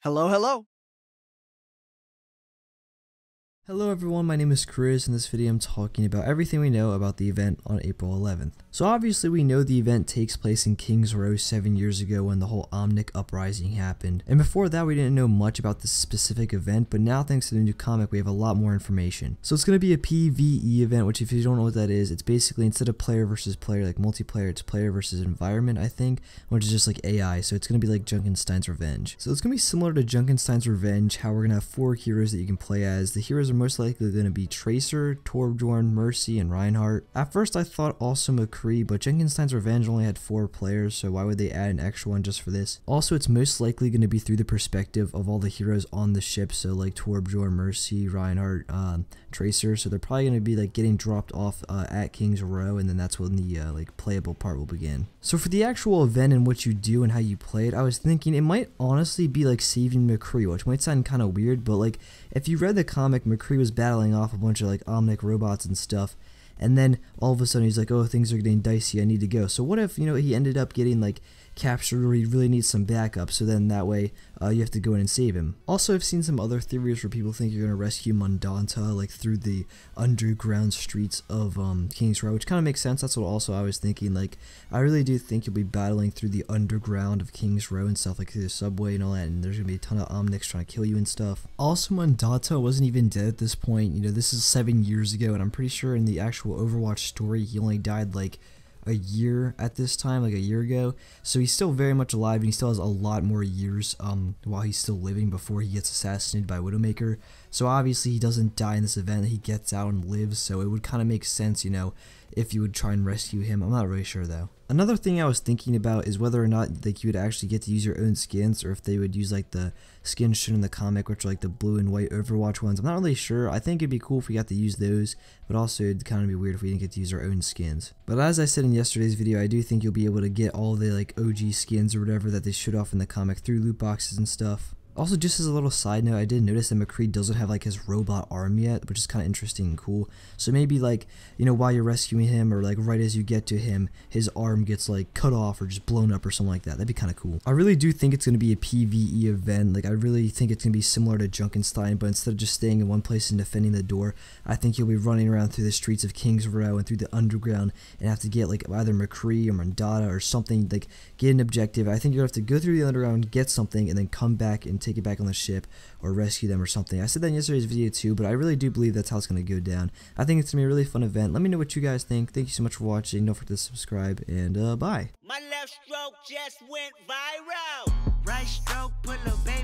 Hello, hello. Hello everyone, my name is Chris. In this video I'm talking about everything we know about the event on April 11th. So obviously we know the event takes place in Kings Row 7 years ago when the whole Omnic Uprising happened. And before that we didn't know much about this specific event, but now thanks to the new comic we have a lot more information. So it's going to be a PvE event, which if you don't know what that is, it's basically instead of player versus player like multiplayer, it's player versus environment I think, which is just like AI, so it's going to be like Junkenstein's Revenge. So it's going to be similar to Junkenstein's Revenge, how we're going to have 4 heroes that you can play as. The heroes are most likely going to be Tracer, Torbjorn, Mercy, and Reinhardt. At first I thought also McCree, but Junkenstein's Revenge only had 4 players, so why would they add an extra one just for this? Also, it's most likely going to be through the perspective of all the heroes on the ship, so like Torbjorn, Mercy, Reinhardt, Tracer, so they're probably going to be like getting dropped off at Kings Row, and then that's when the like playable part will begin. So for the actual event and what you do and how you play it, I was thinking it might honestly be like saving McCree, which might sound kind of weird, but like if you read the comic, McCree was battling off a bunch of like Omnic robots and stuff, and then all of a sudden he's like, oh, things are getting dicey, I need to go. So what if, you know, he ended up getting like captured or he really needs some backup, so then that way you have to go in and save him. Also, I've seen some other theories where people think you're going to rescue Mundanta like through the underground streets of Kings Row, which kind of makes sense. That's what also I was thinking, like I really do think you'll be battling through the underground of Kings Row and stuff, like through the subway and all that, and there's going to be a ton of Omnics trying to kill you and stuff. Also, Mundanta wasn't even dead at this point, you know, this is 7 years ago, and I'm pretty sure in the actual Overwatch story he only died like a year at this time, like a year ago, so he's still very much alive and he still has a lot more years while he's still living before he gets assassinated by Widowmaker. So obviously he doesn't die in this event, he gets out and lives, so it would kind of make sense, you know, if you would try and rescue him. I'm not really sure though. Another thing I was thinking about is whether or not like you would actually get to use your own skins, or if they would use like the skins shown in the comic, which are like the blue and white Overwatch ones. I'm not really sure. I think it'd be cool if we got to use those, but also it'd kind of be weird if we didn't get to use our own skins. But as I said in yesterday's video, I do think you'll be able to get all the like OG skins or whatever that they showed off in the comic through loot boxes and stuff. Also, just as a little side note, I did notice that McCree doesn't have like his robot arm yet, which is kind of interesting and cool. So maybe like, you know, while you're rescuing him or like right as you get to him, his arm gets like cut off or just blown up or something like that. That'd be kind of cool. I really do think it's going to be a PvE event. Like I really think it's going to be similar to Junkenstein, but instead of just staying in one place and defending the door, I think you'll be running around through the streets of Kings Row and through the underground and have to get like either McCree or Mundanta or something, like get an objective. I think you'll have to go through the underground, get something, and then come back and take it back on the ship or rescue them or something. I said that in yesterday's video too, but I really do believe that's how it's going to go down. I think it's going to be a really fun event. Let me know what you guys think. Thank you so much for watching. Don't forget to subscribe, and bye. My left stroke just went viral. Right stroke put a baby